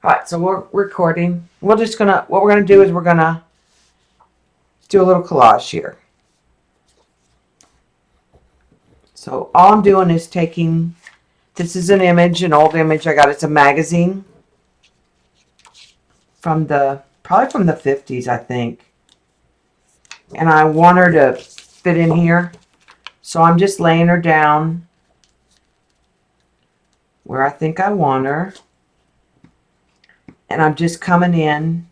All right, so we're recording. What we're gonna do is we're gonna do a little collage here. So all I'm doing is taking, this is an image, an old image I got. It's a magazine probably from the 50s, I think. And I want her to fit in here. So I'm just laying her down where I think I want her. And I'm just coming in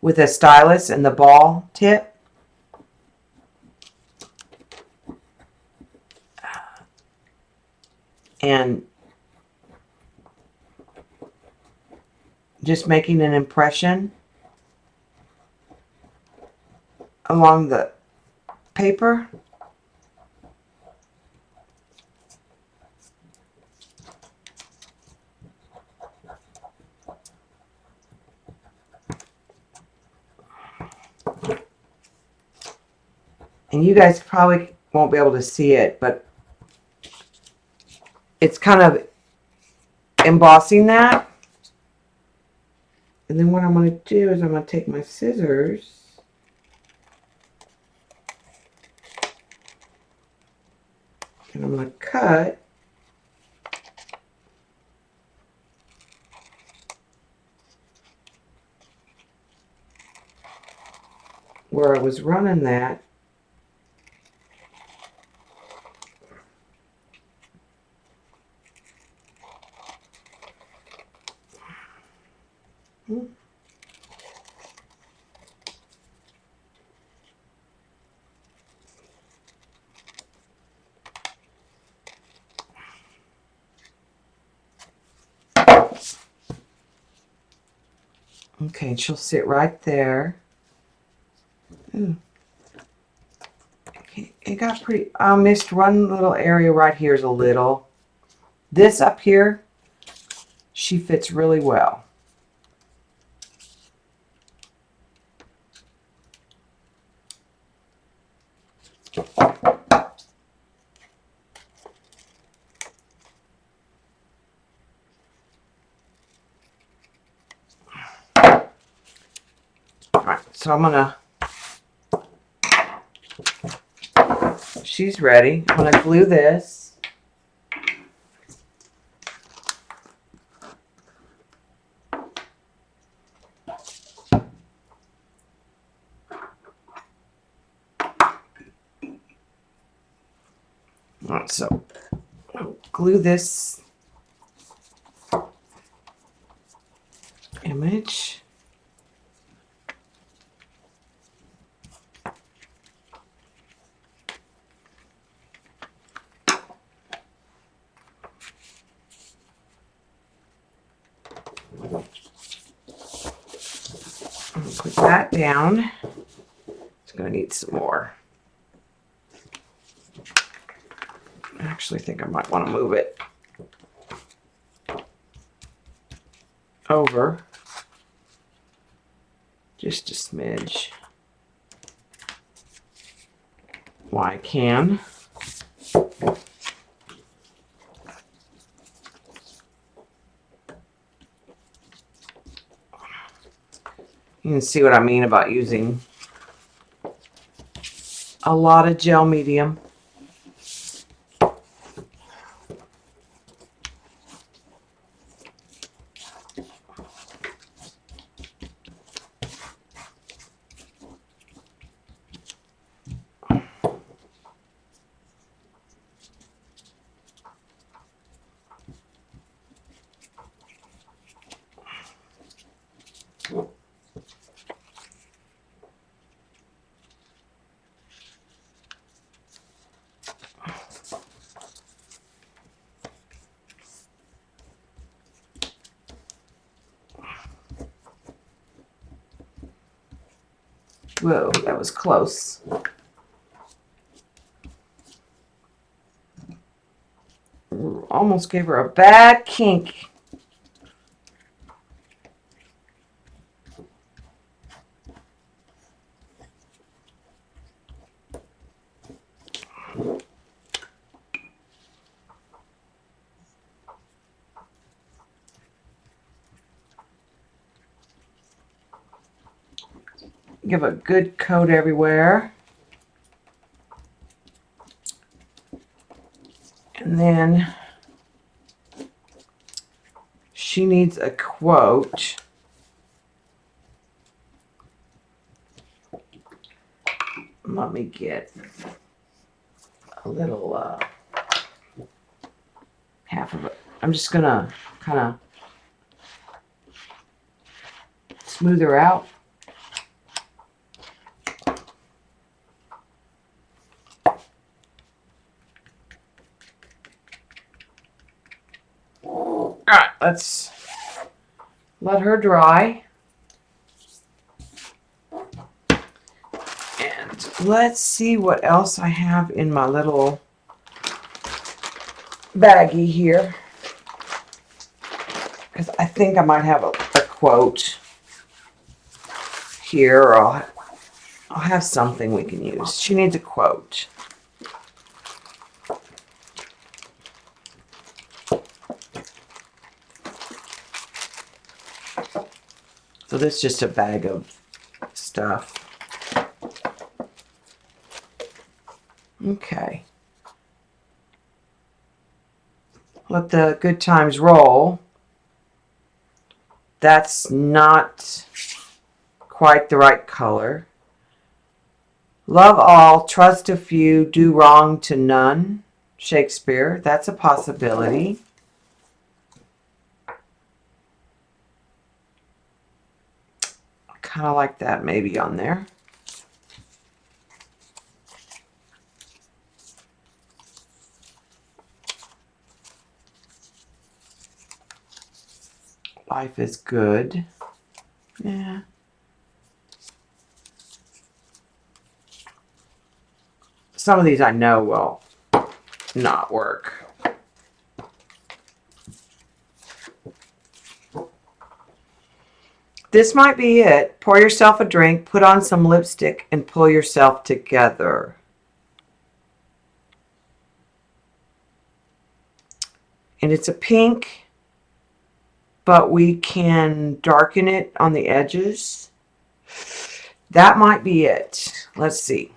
with a stylus and the ball tip. And just making an impression along the paper. And you guys probably won't be able to see it, but it's kind of embossing that. And then what I'm going to do is I'm going to take my scissors and I'm going to cut where I was running that. Okay, she'll sit right there. Ooh. Okay, it got pretty, I missed one little area right here is a little. This up here, she fits really well. All right, so I'm gonna, she's ready. I'm gonna glue this. All right, so I'll glue this image. Put that down. It's going to need some more. I actually think I might want to move it over just a smidge. While I can. You can see what I mean about using a lot of gel medium. Whoa, that was close. Almost gave her a bad kink. Give a good coat everywhere. And then she needs a quote. Let me get a little half of it. I'm just gonna kind of smooth her out. All right, let's let her dry. And let's see what else I have in my little baggie here. Because I think I might have a quote here, or I'll have something we can use. She needs a quote. So this is just a bag of stuff. Okay. Let the good times roll. That's not quite the right color. Love all, trust a few, do wrong to none. Shakespeare. That's a possibility. Kind of like that maybe on there. Life is good. Yeah. Some of these I know will not work. This might be it. Pour yourself a drink, put on some lipstick, and pull yourself together. And it's a pink, but we can darken it on the edges. That might be it. Let's see.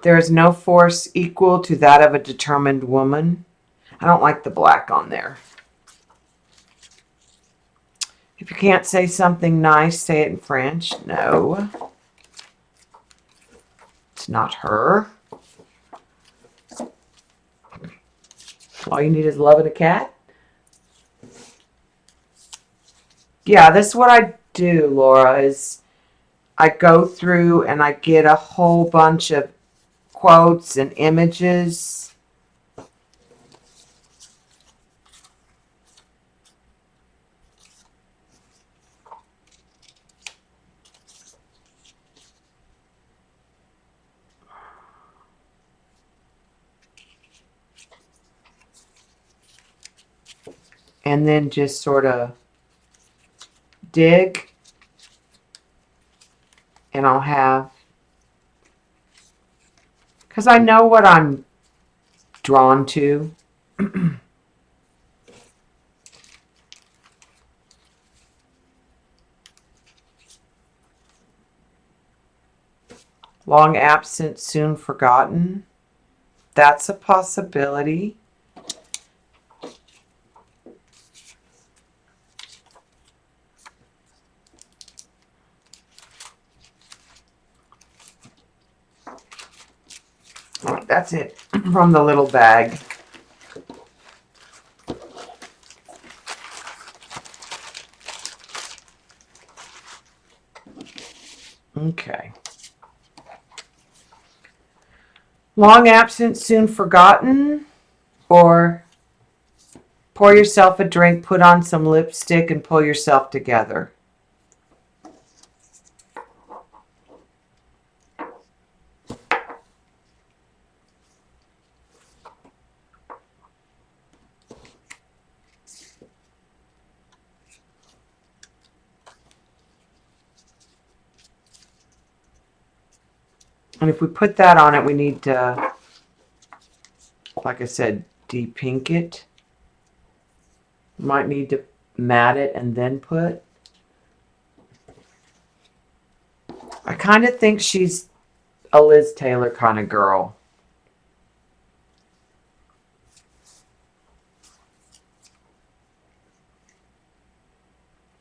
There is no force equal to that of a determined woman. I don't like the black on there. If you can't say something nice, say it in French. No. It's not her. All you need is love and a cat? Yeah, this is what I do, Laura, is I go through and I get a whole bunch of quotes and images. And then just sort of dig. And I'll have, because I know what I'm drawn to. Long absent, soon forgotten. That's a possibility. That's it from the little bag. Okay. Long absent, soon forgotten, or pour yourself a drink, put on some lipstick, and pull yourself together. And if we put that on it, we need to, like I said, de-pink it. Might need to matte it and then put. I kind of think she's a Liz Taylor kind of girl.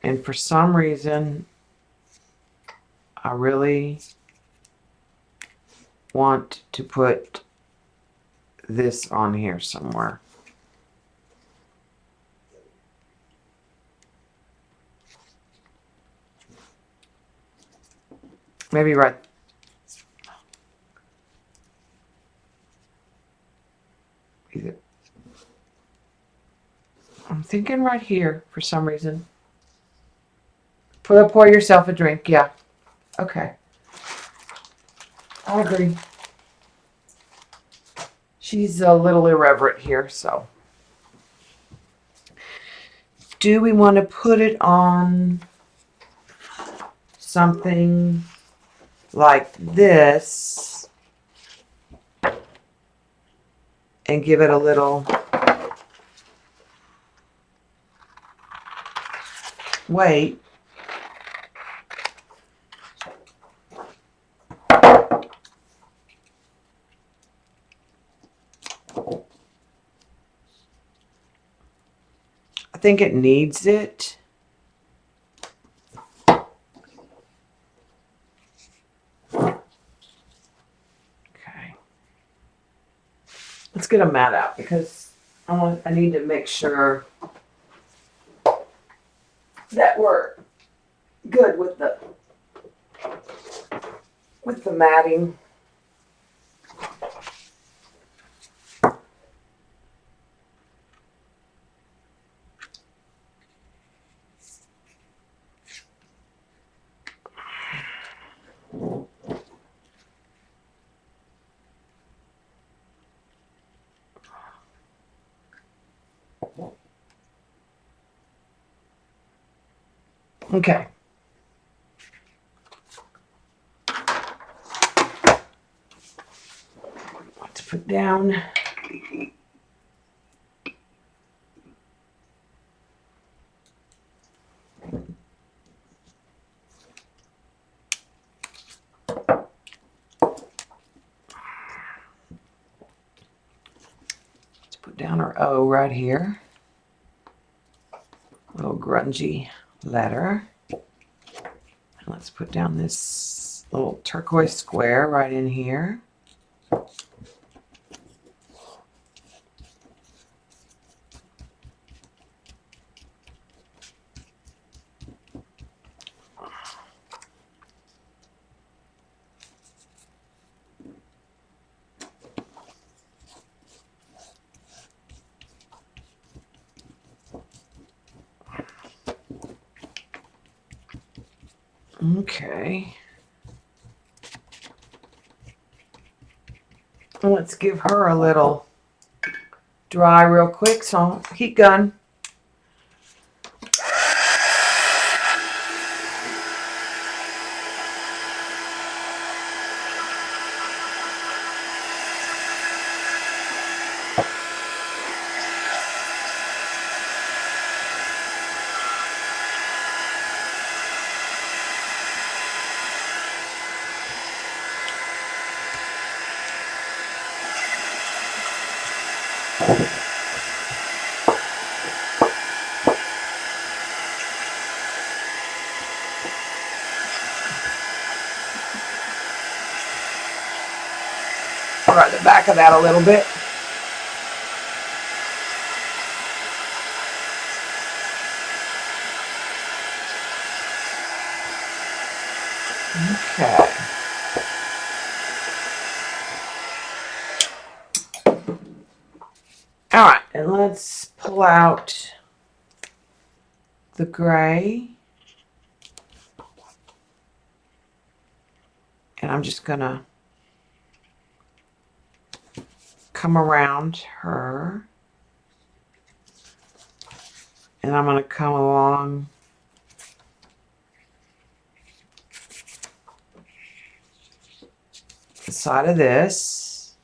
And for some reason, I really want to put this on here somewhere. Maybe right. I'm thinking right here for some reason. Pour yourself a drink. Yeah. Okay. I agree. She's a little irreverent here, so. Do we want to put it on something like this and give it a little weight? I think it needs it. Okay. Let's get a mat out because I need to make sure that we're good with the matting. Okay. Let's put down. Let's put down our O right here. Little grungy letter. And let's put down this little turquoise square right in here. Okay. Let's give her a little dry real quick. So heat gun. Right the back of that a little bit. Okay. All right, and let's pull out the gray. And I'm just gonna come around her. And I'm gonna come along the side of this.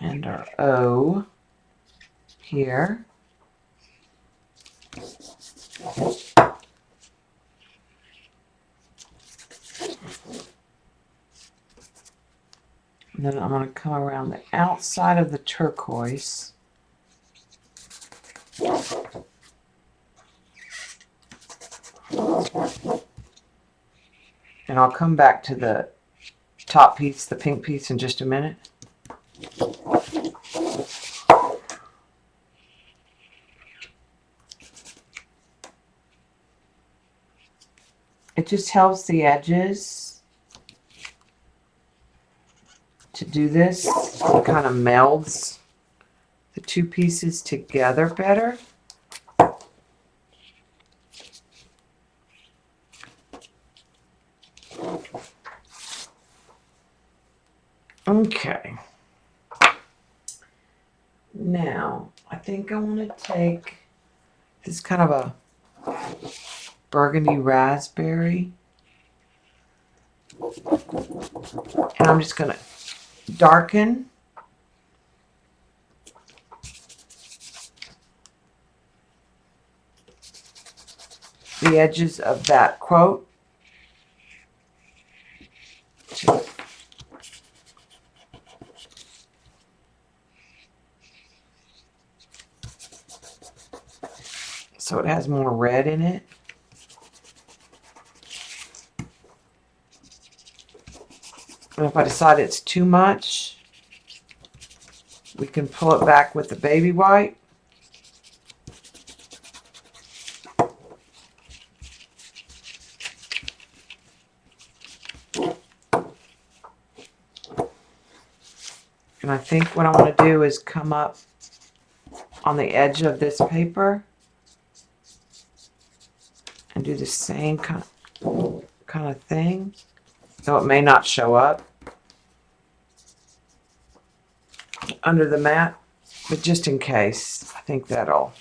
And our O here. And then I'm going to come around the outside of the turquoise. And I'll come back to the top piece, the pink piece, in just a minute. It just helps the edges to do this. It kind of melds the two pieces together better. Okay. Now, I think I want to take this kind of a burgundy raspberry. And I'm just going to darken the edges of that quote. So it has more red in it. And if I decide it's too much, we can pull it back with the baby white. And I think what I want to do is come up on the edge of this paper and do the same kind of thing, though it may not show up under the mat, but just in case, I think that'll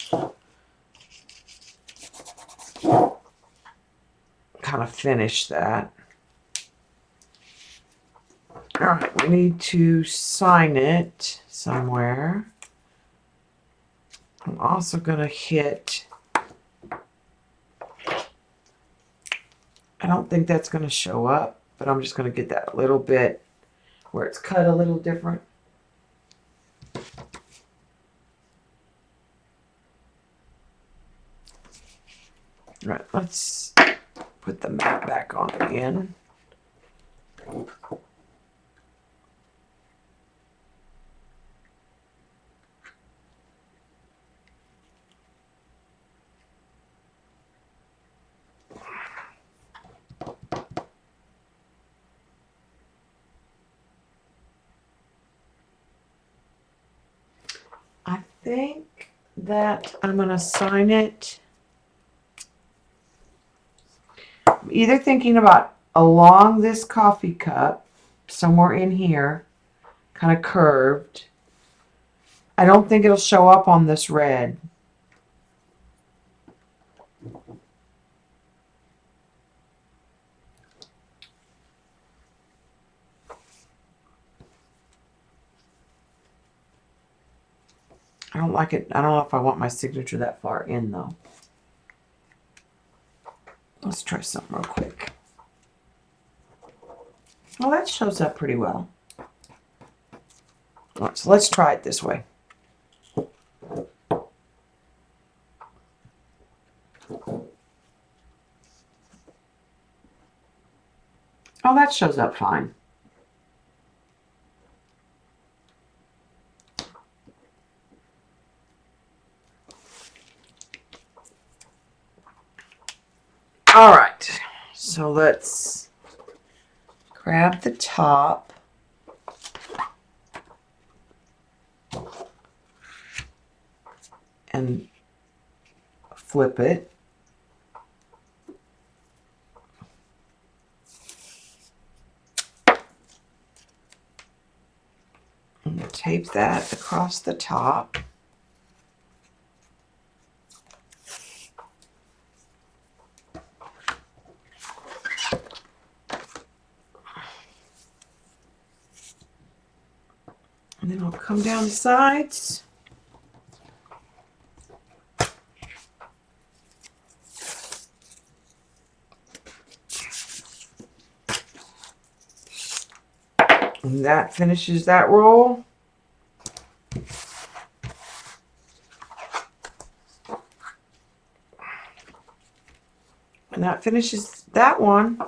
kind of finish that. All right, we need to sign it somewhere. I'm also going to hit, I don't think that's going to show up, but I'm just going to get that little bit where it's cut a little different. All right, let's put the mat back on again. I think that I'm going to sign it. I'm either thinking about along this coffee cup, somewhere in here, kind of curved. I don't think it'll show up on this red. I don't like it. I don't know if I want my signature that far in, though. Let's try something real quick. Well, that shows up pretty well. All right, so let's try it this way. Oh, that shows up fine. All right, so let's grab the top and flip it. And tape that across the top. And then I'll come down the sides. And that finishes that roll. And that finishes that one.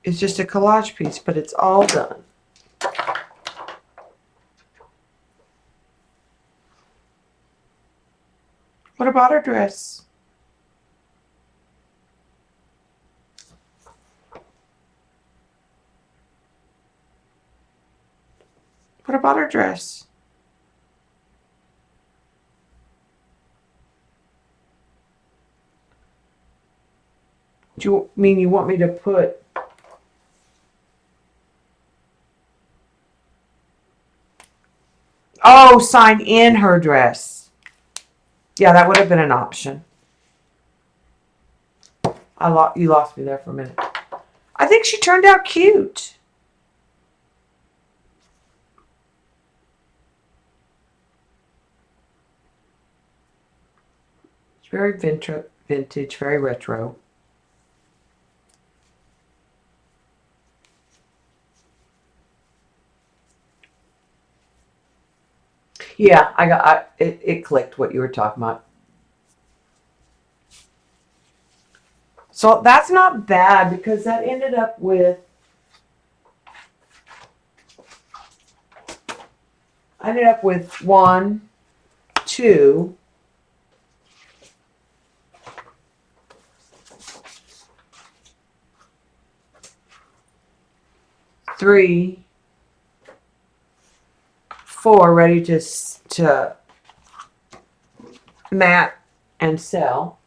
It's just a collage piece, but it's all done. What about her dress? What about her dress? Do you mean you want me to put... Oh, sign in her dress. Yeah, that would have been an option. You lost me there for a minute. I think she turned out cute. It's very vintage, very retro. Yeah, it clicked what you were talking about. So that's not bad because that ended up with... I ended up with 1, 2, 3, 4 ready to mat and sell.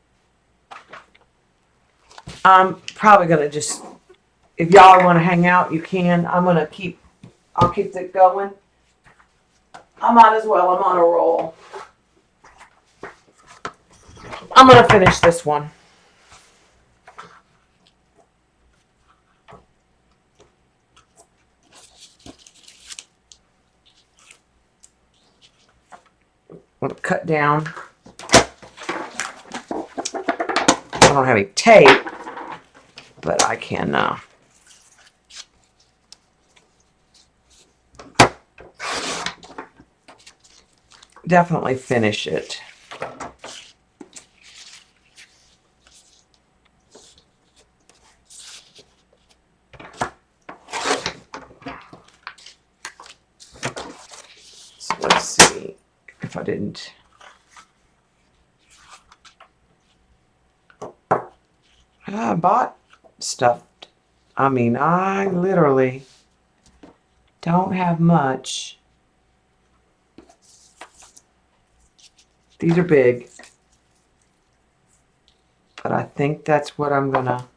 I'm probably gonna just, if y'all want to hang out, you can. I'll keep it going. I might as well. I'm on a roll. I'm gonna finish this one. I'm gonna cut down. I don't have any tape, but I can definitely finish it. So let's see if I didn't. I bought stuff. I mean, I literally don't have much. These are big, but I think that's what I'm gonna...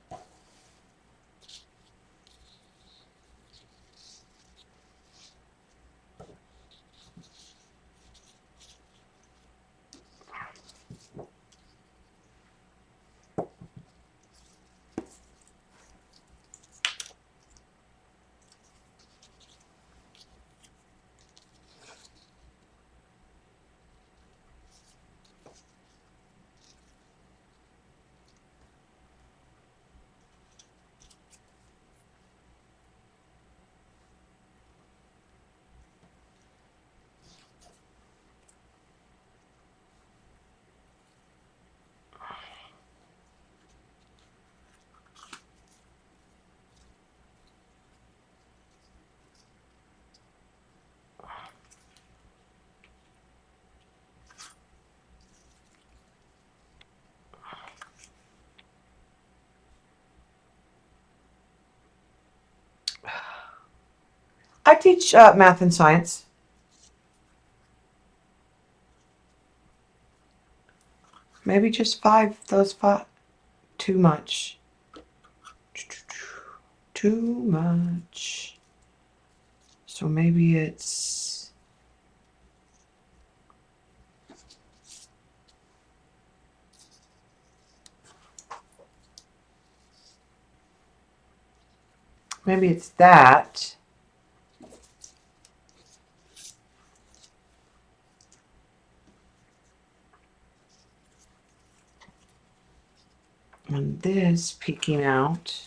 I teach math and science. Maybe just 5. Those 5. Too much. Too much. So maybe it's... Maybe it's that. And this peeking out.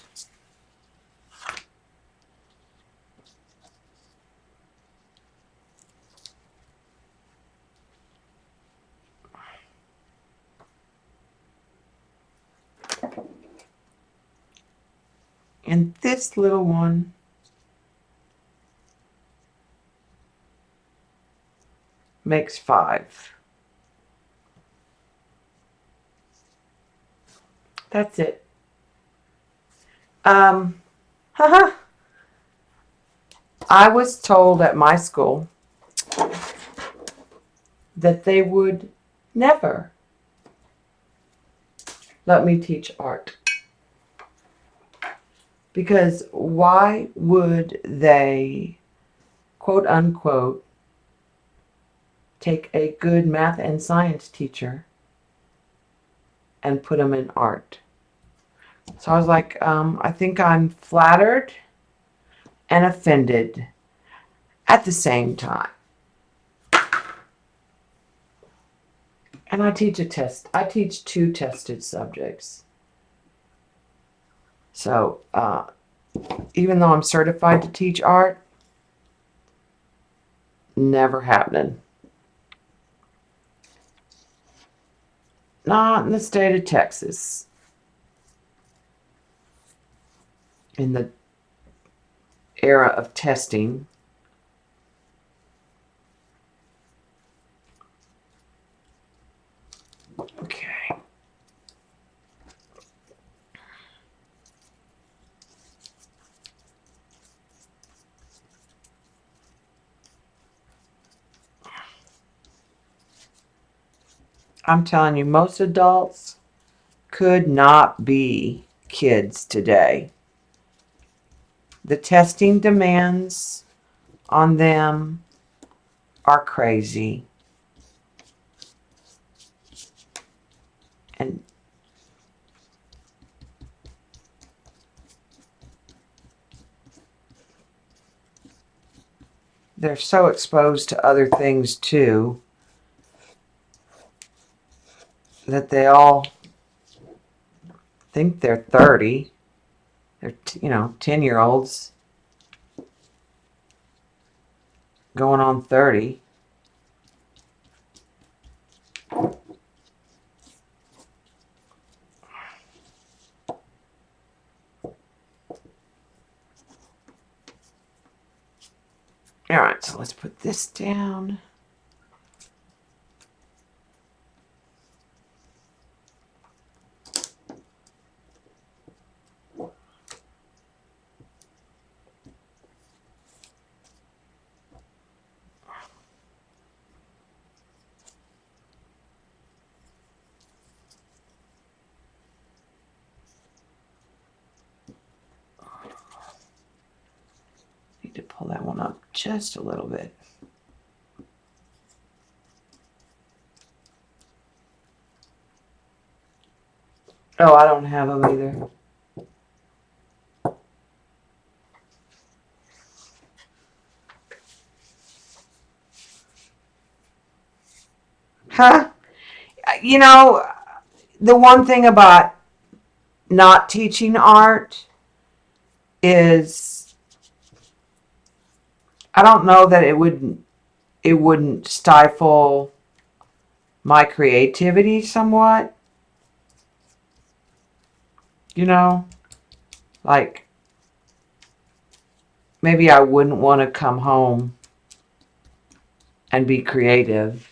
And this little one makes 5. That's it. Haha. I was told at my school that they would never let me teach art. Because why would they, quote unquote, take a good math and science teacher and put them in art? So I was like, I think I'm flattered and offended at the same time. And I teach I teach 2 tested subjects. So, even though I'm certified to teach art, never happening. Not in the state of Texas. In the era of testing. Okay. I'm telling you, most adults could not be kids today. The testing demands on them are crazy. And they're so exposed to other things too that they all think they're 30. They're, 10-year-olds going on 30. All right, so let's put this down. Need to pull that one up just a little bit. Oh, I don't have them either. Huh? The one thing about not teaching art is I don't know that it wouldn't stifle my creativity somewhat. Like maybe I wouldn't want to come home and be creative.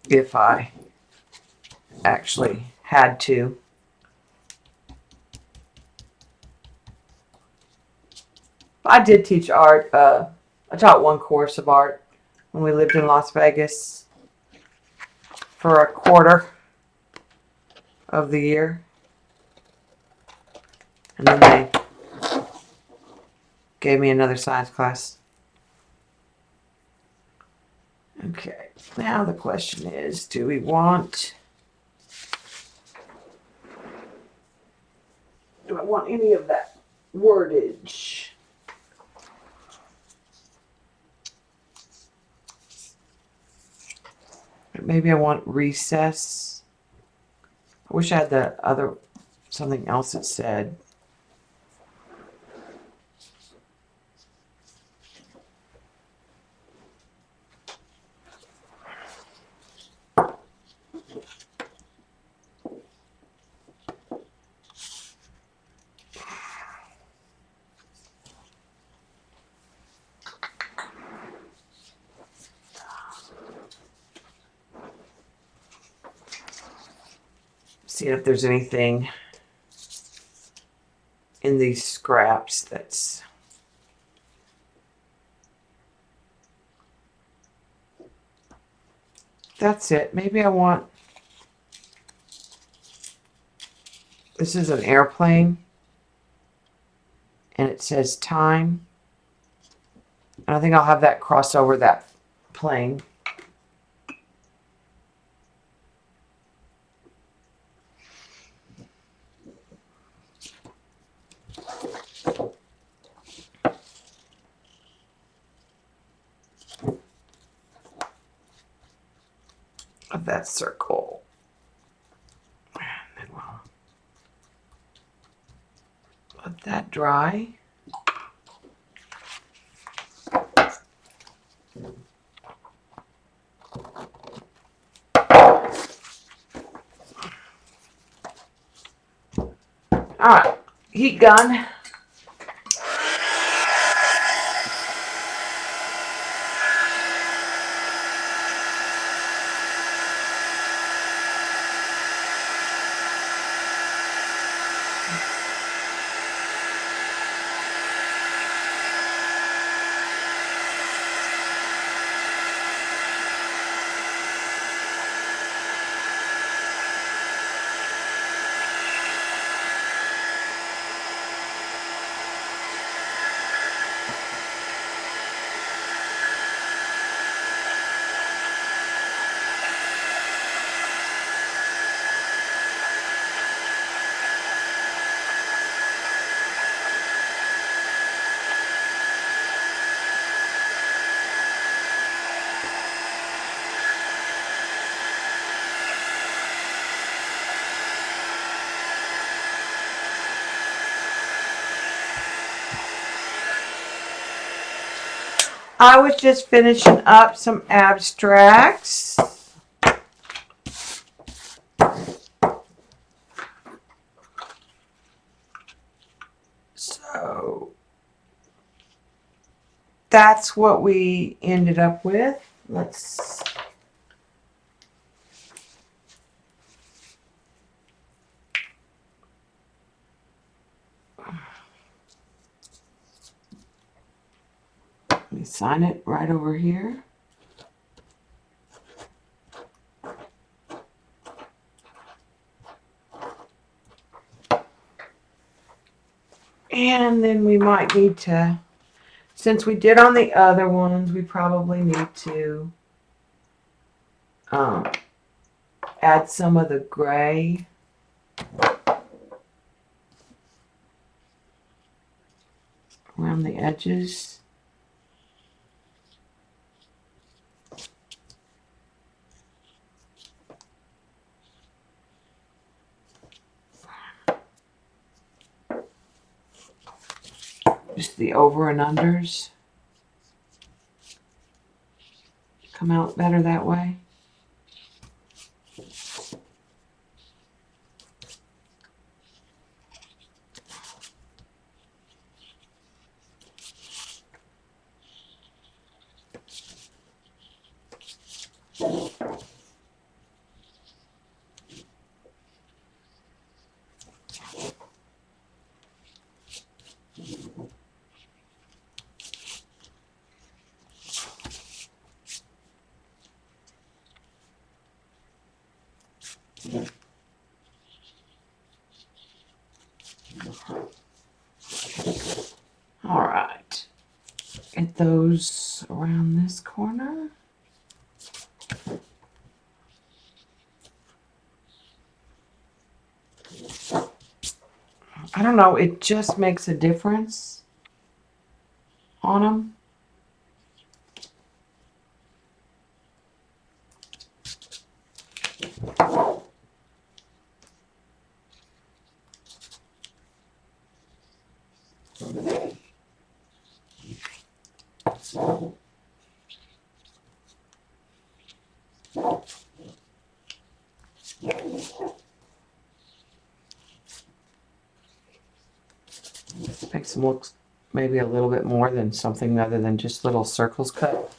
If I actually had to. I did teach art. I taught one course of art when we lived in Las Vegas for a quarter of the year. And then they gave me another science class. Okay, now the question is, do we want don't want any of that wordage. Maybe I want recess. I wish I had the other, something else that said. See if there's anything in these scraps that's it. Maybe I want, this is an airplane and it says time, and I think I'll have that cross over that plane. Of that circle. And then we'll let that dry. Alright, heat gun. I was just finishing up some abstracts. So that's what we ended up with. Let's let me sign it right over here. And then we might need to, since we did on the other ones, we probably need to add some of the gray. Around the edges. Just the over and unders come out better that way. All right, get those around this corner. I don't know, it just makes a difference on them. Makes them look maybe a little bit more than something other than just little circles cut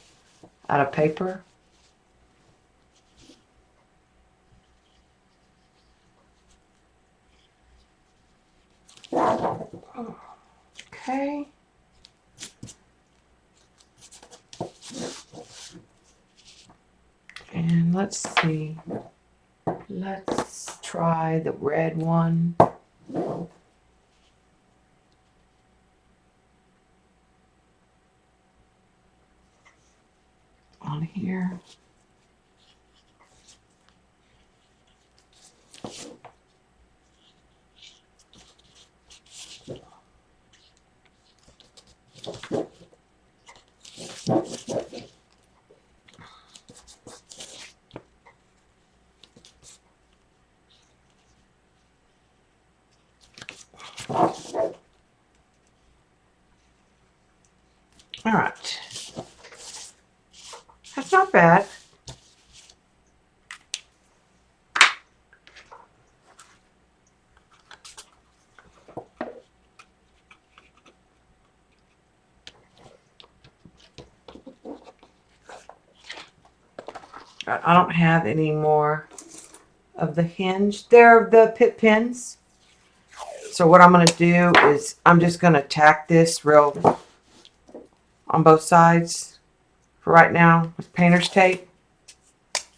out of paper. Okay. And let's see. Let's try the red one. On here. All right. That's not bad. I don't have any more of the hinge. They're the pit pins. So what I'm going to do is I'm just going to tack this real on both sides for right now with painter's tape,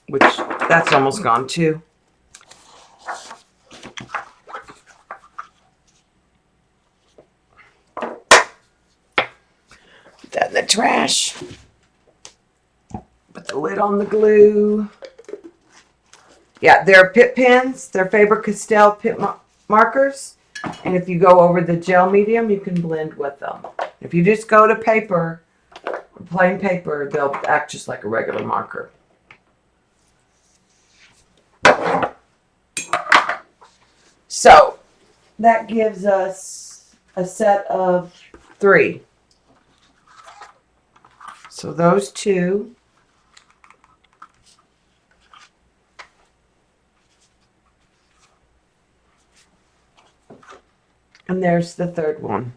which that's almost gone too. Put that in the trash. Put the lid on the glue. Yeah, they're pit pins. They're Faber-Castell pit markers. And if you go over the gel medium, you can blend with them. If you just go to paper, plain paper, they'll act just like a regular marker. So that gives us a set of 3. So those 2. And there's the 3rd one.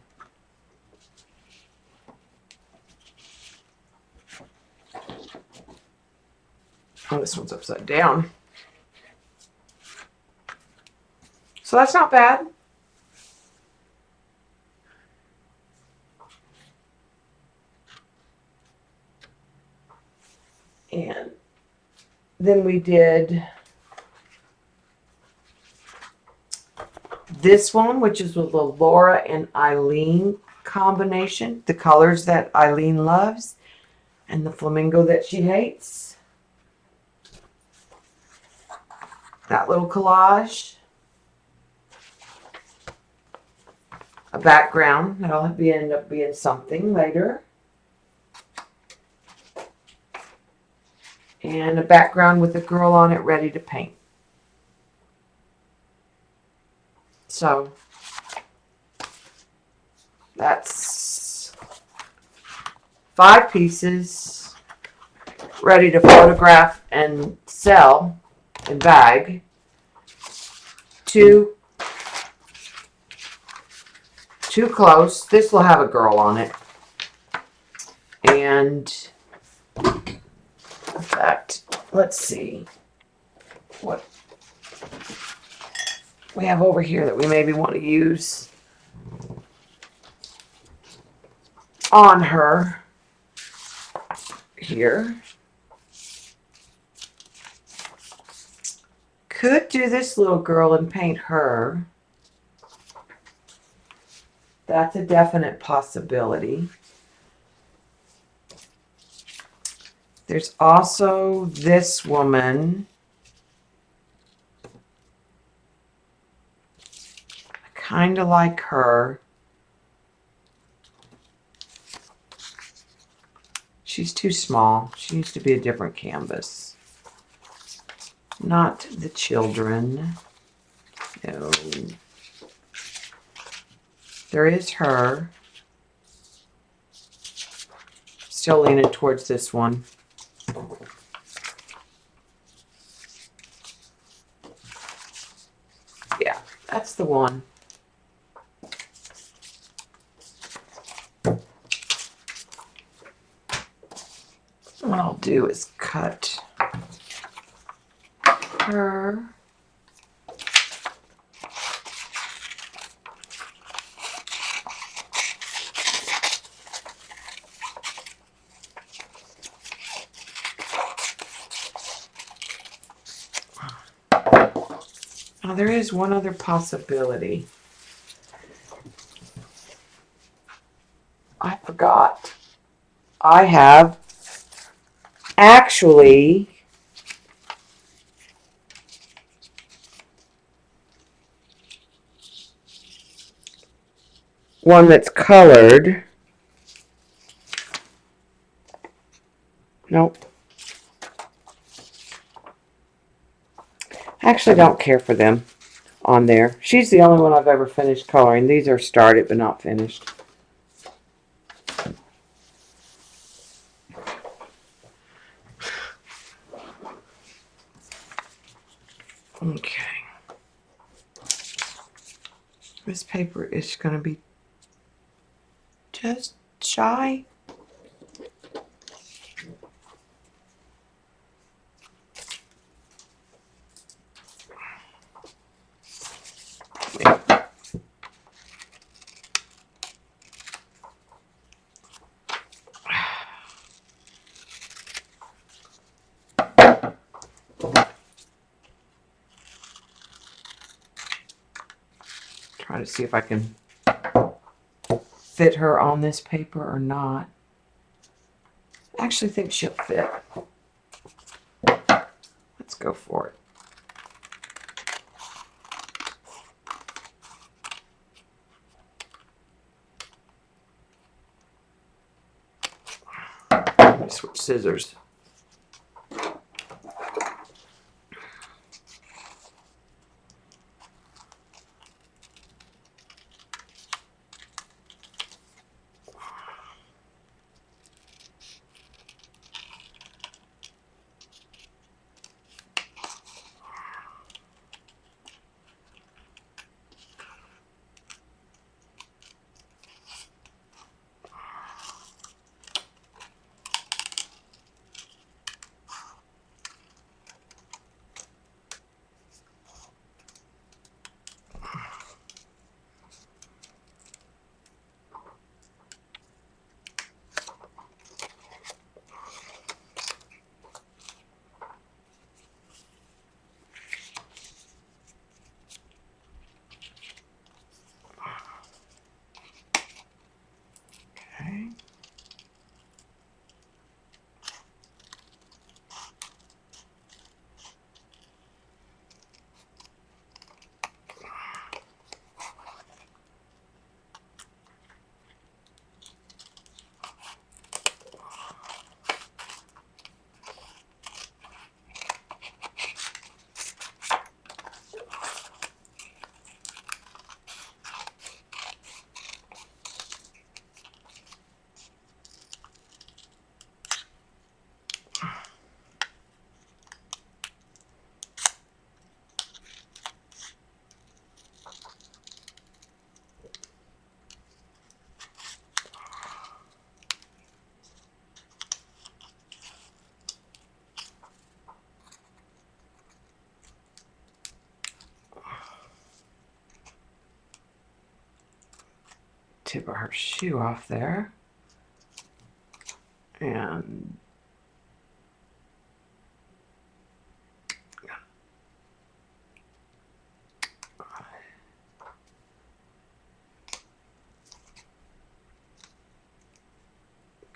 Oh, this one's upside down. So that's not bad. And then we did this one, which is with the Laura and Eileen combination. The colors that Eileen loves and the flamingo that she hates. That little collage. A background. That'll end up being something later. And a background with a girl on it ready to paint. So that's 5 pieces ready to photograph and sell and bag. 2 too close. This will have a girl on it. And in fact, let's see what we have over here that we maybe want to use on her here. Could do this little girl and paint her. That's a definite possibility. There's also this woman. I kind of like her. She's too small. She needs to be a different canvas. Not the children. No. There is her. Still leaning towards this one. Yeah, that's the one. What I'll do is cut her. Now there is one other possibility. I forgot. I have actually one that's colored. Nope. I actually don't care for them on there. She's the only one I've ever finished coloring. These are started but not finished. Okay. This paper is going to be just shy. Try to see if I can fit her on this paper or not. I actually think she'll fit. Let's go for it. Switch scissors. Okay. Tip of her shoe off there. And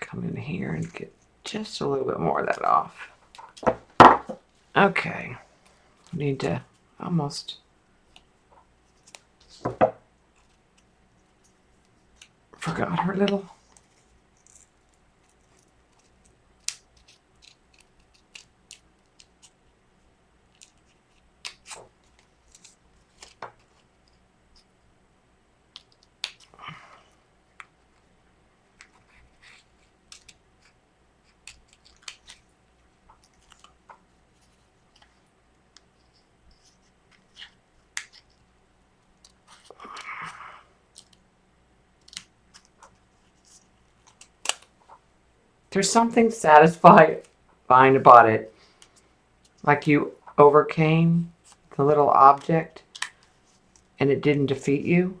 come in here and get just a little bit more of that off. Okay. Need to almost Forgot her little... There's something satisfying about it. Like you overcame the little object and it didn't defeat you.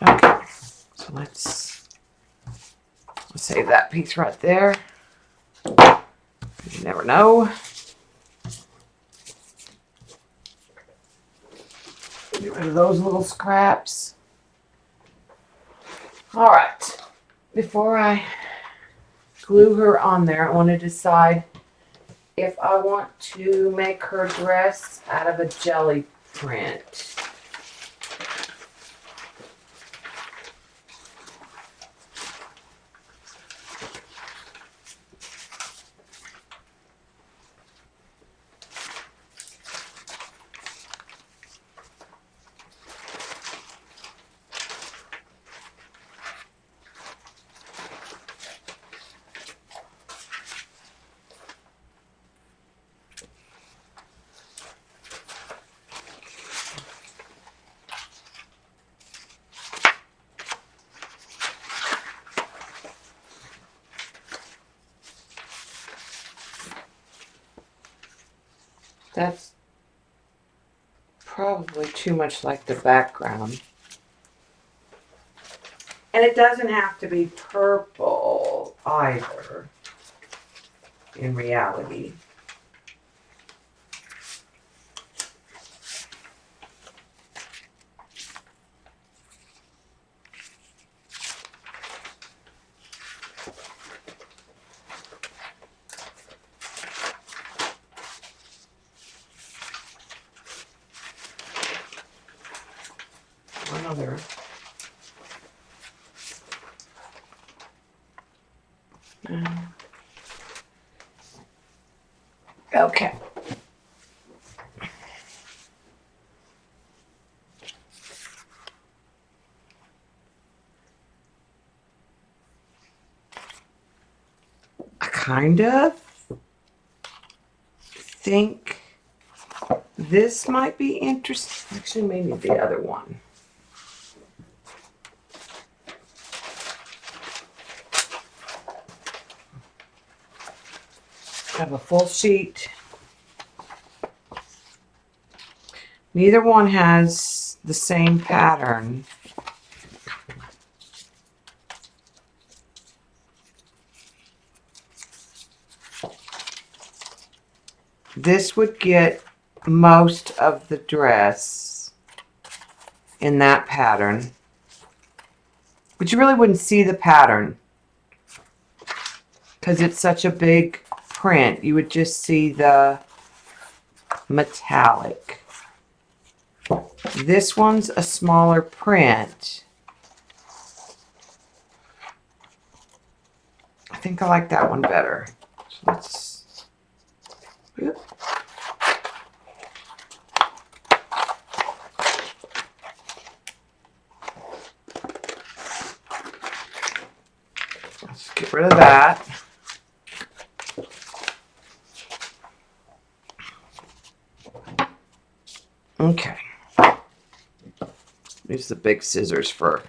Okay, so let's save that piece right there. You never know. Get rid of those little scraps. All right. Before I glue her on there, I want to decide if I want to make her dress out of a jelly print. That's probably too much like the background. And it doesn't have to be purple either, in reality. One other. Okay. I kind of think this might be interesting. Actually, maybe the other one. I have a full sheet. Neither one has the same pattern. This would get most of the dress in that pattern. But you really wouldn't see the pattern because it's such a big print. You would just see the metallic. This one's a smaller print. I think I like that one better. So let's... Oops. Let's get rid of that. Okay. Use the big scissors for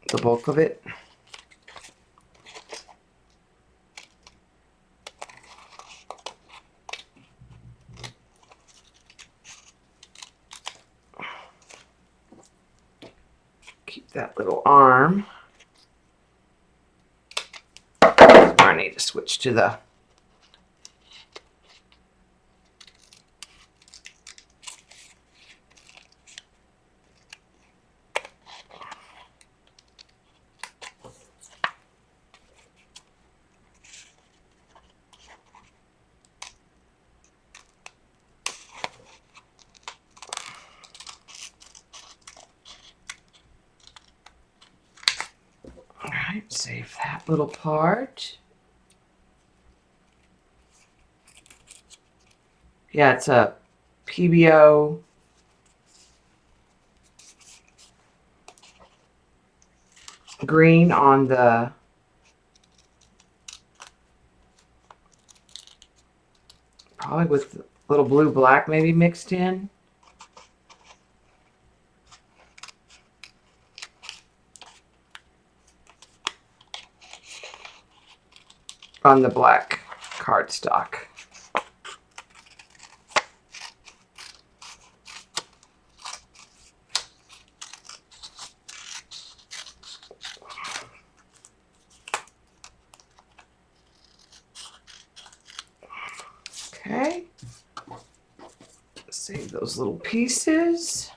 the bulk of it. Keep that little arm. I need to switch to the save that little part. Yeah, it's a PBO green on the probably with a little blue black maybe mixed in. On the black cardstock. Okay. Save those little pieces.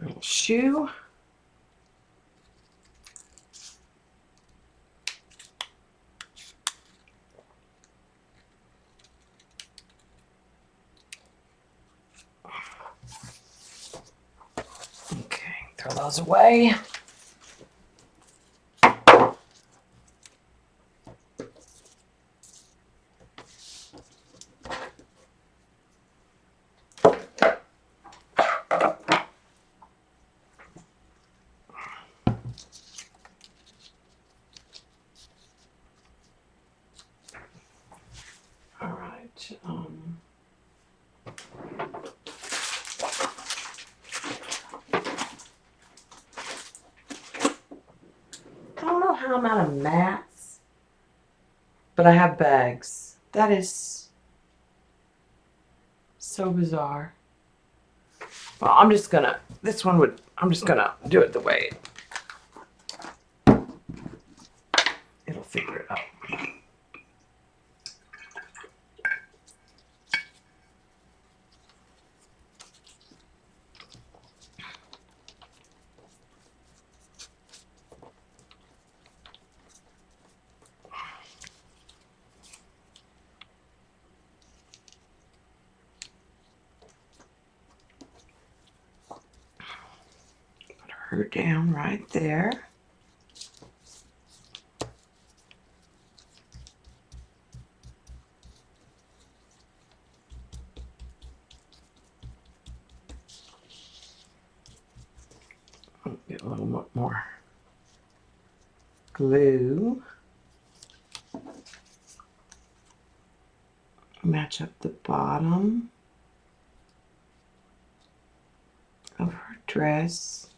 Little shoe. Okay, throw those away. All right. I don't know how I'm out of mats, but I have bags. That is so bizarre. Well, I'm just gonna do it the way it'll figure it out. Put her down right there. Get a little bit more glue. Match up the bottom of her dress.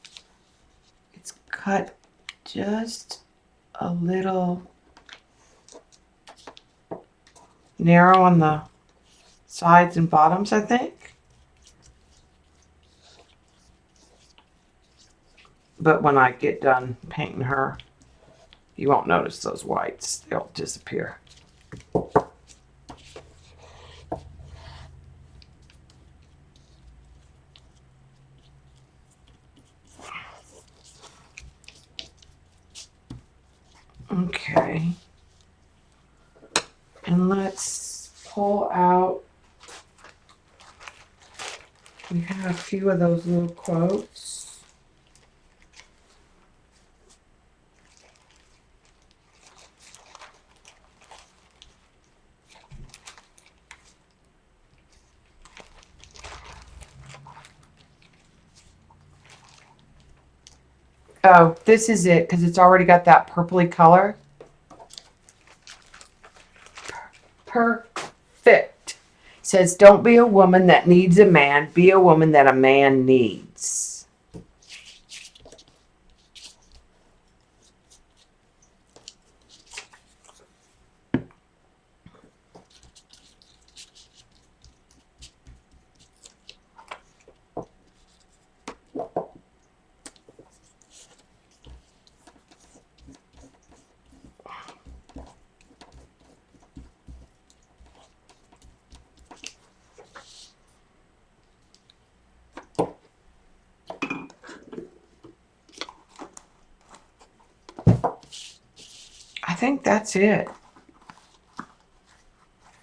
It's cut just a little narrow on the sides and bottoms, I think. But when I get done painting her, you won't notice those whites. They'll disappear. Okay. And let's pull out, we have a few of those little quotes. Oh, this is it, because it's already got that purpley color. Perfect. Says, don't be a woman that needs a man. Be a woman that a man needs. think that's it.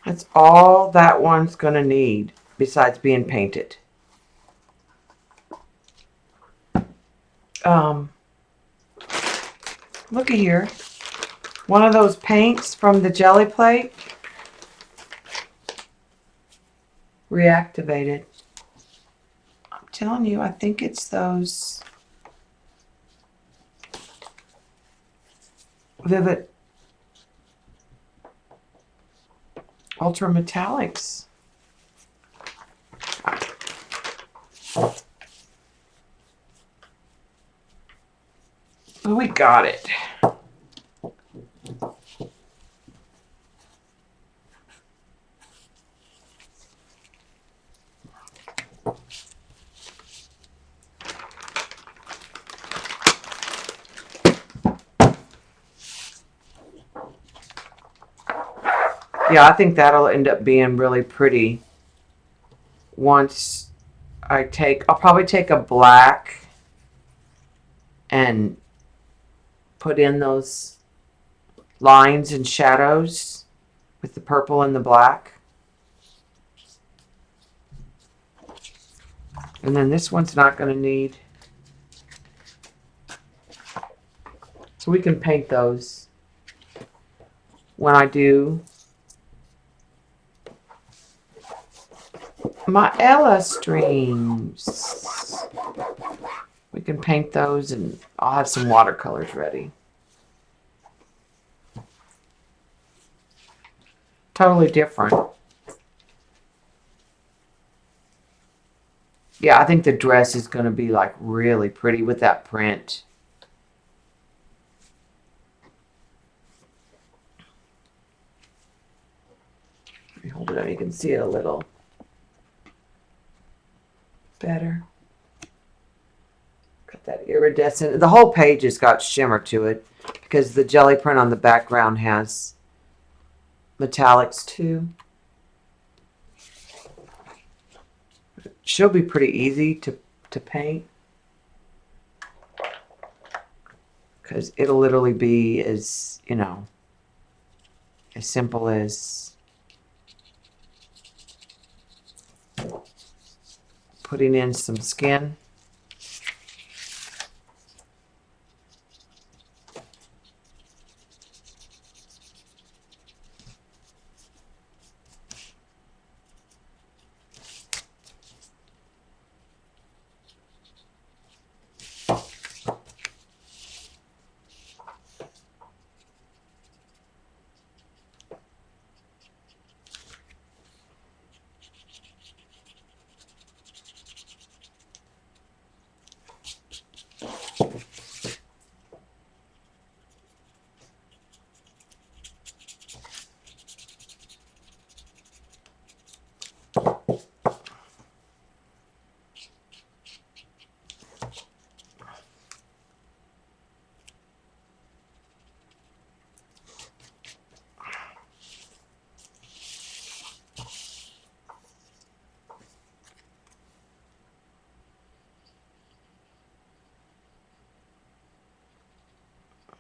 That's all that one's going to need besides being painted. Look at here. One of those paints from the jelly plate. Reactivated. I'm telling you, I think it's those Vivid Ultra Metallics. Oh, we got it. Yeah, I think that'll end up being really pretty. Once I'll probably take a black and put in those lines and shadows with the purple and the black. And then this one's not going to need. So we can paint those when I do my Ella streams. We can paint those and I'll have some watercolors ready. Totally different. Yeah, I think the dress is going to be like really pretty with that print. Let me hold it up. You can see it a little better. Got that iridescent. The whole page has got shimmer to it because the jelly print on the background has metallics too. She'll be pretty easy to paint because it'll literally be as, you know, as simple as putting in some skin.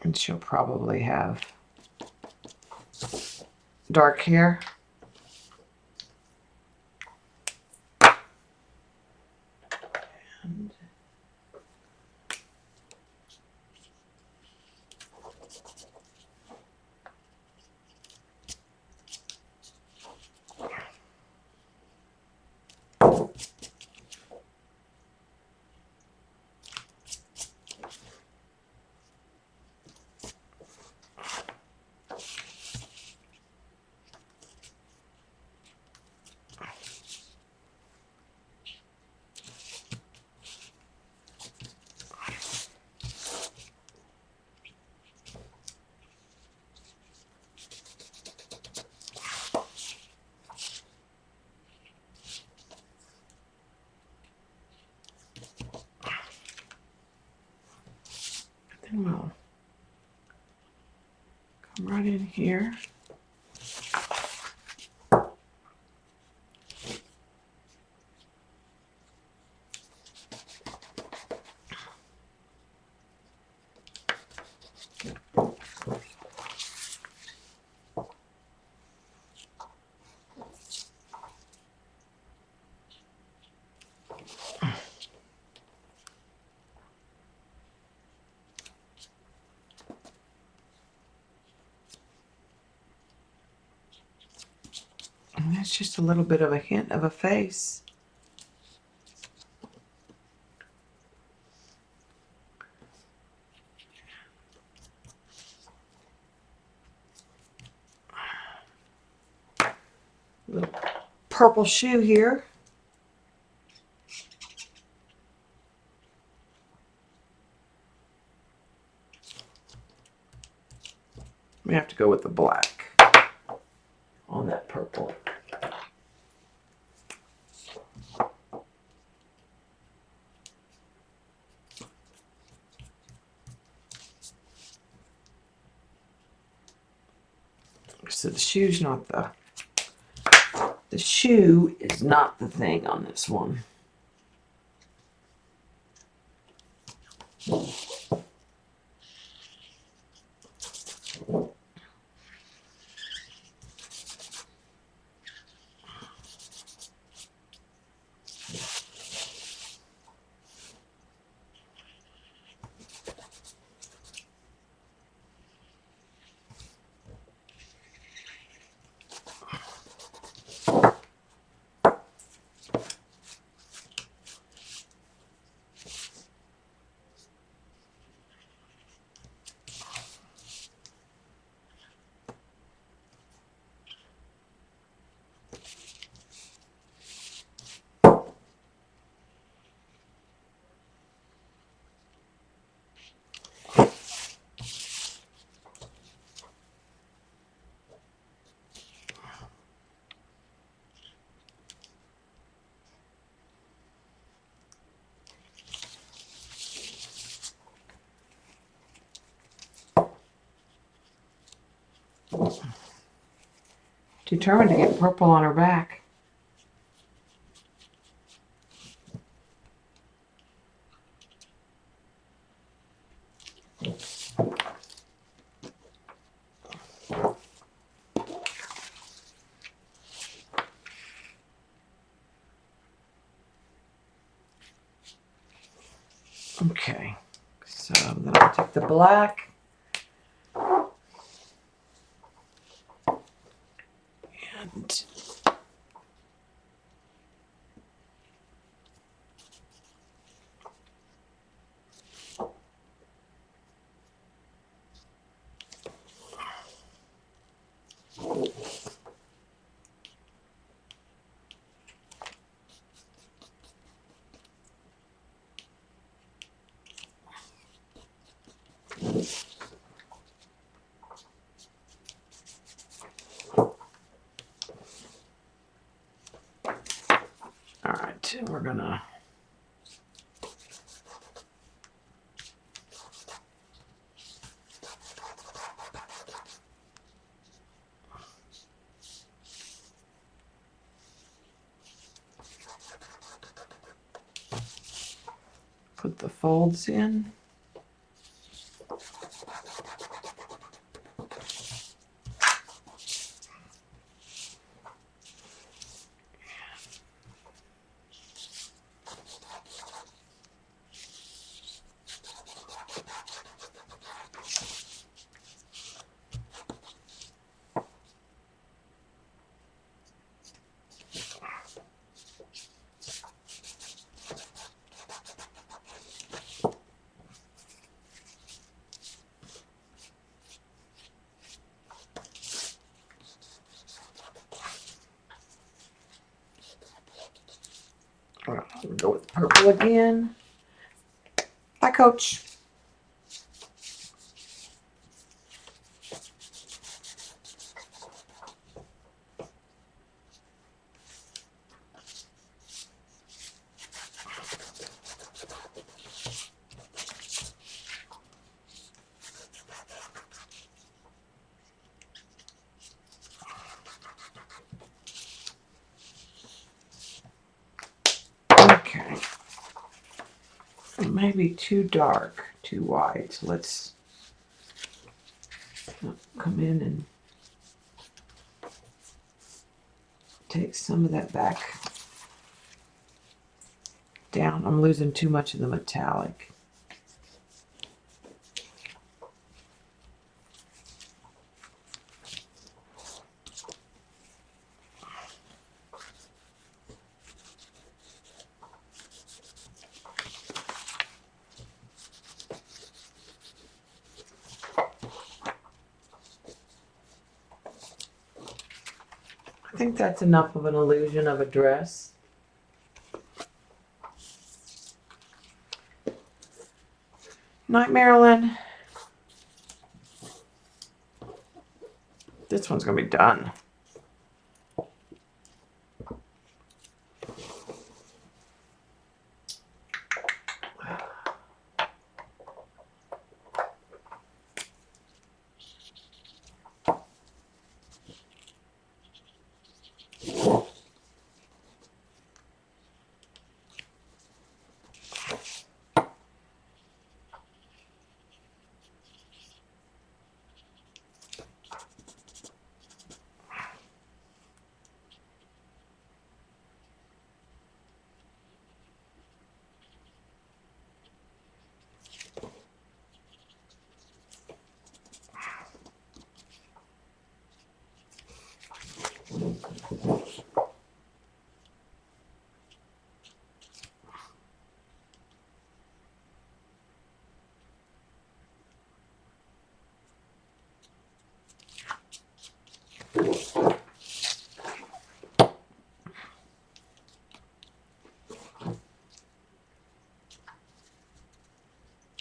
And she'll probably have dark hair. And then we'll come right in here. And that's just a little bit of a hint of a face. Little purple shoe here. We have to go with the black on that purple. So the shoe is not the thing on this one. Determined to get purple on her back. Okay, so then I'll take the black. And all right, we're gonna put the folds in. We'll go with purple again. Bye, Coach. Okay. It may be too dark, too white. So let's come in and take some of that back down. I'm losing too much of the metallic. think that's enough of an illusion of a dress. Night, Marilyn. This one's going to be done.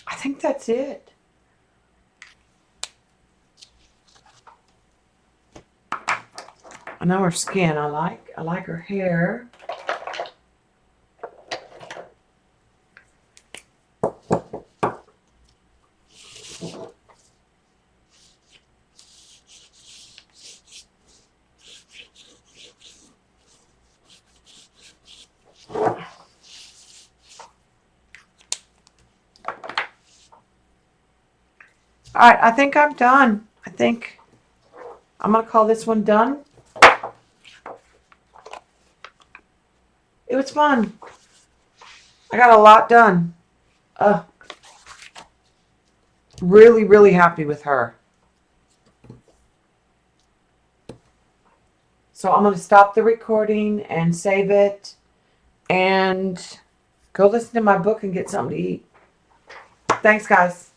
I think that's it. I know her skin. I like her hair. All right, I think I'm done. I think I'm going to call this one done. It was fun. I got a lot done. Really, really happy with her. So I'm going to stop the recording and save it and go listen to my book and get something to eat. Thanks, guys.